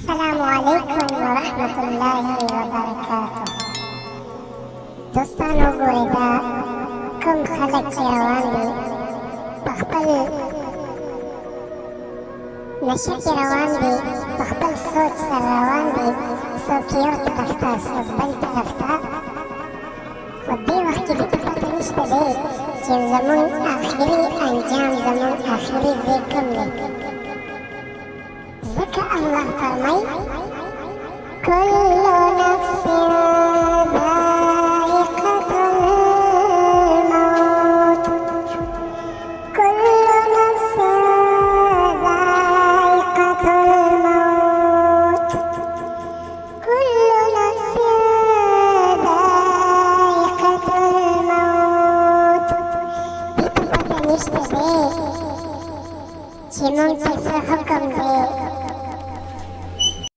السلام علیکم ورحمت الله وبرکاته. دوستانو ګورئ دا کوم خلک چې روان دي په خپل نشه کې روان دي، په خپل سوچ سره روان دي، څوک یو طرف ته څوک بل طرف ته، خو دې وخت کې دې ته پته نشته دی چې زموږ آخري انجام زموږ آخري ځای کوم دی. ذکر الله فرمای کل نفس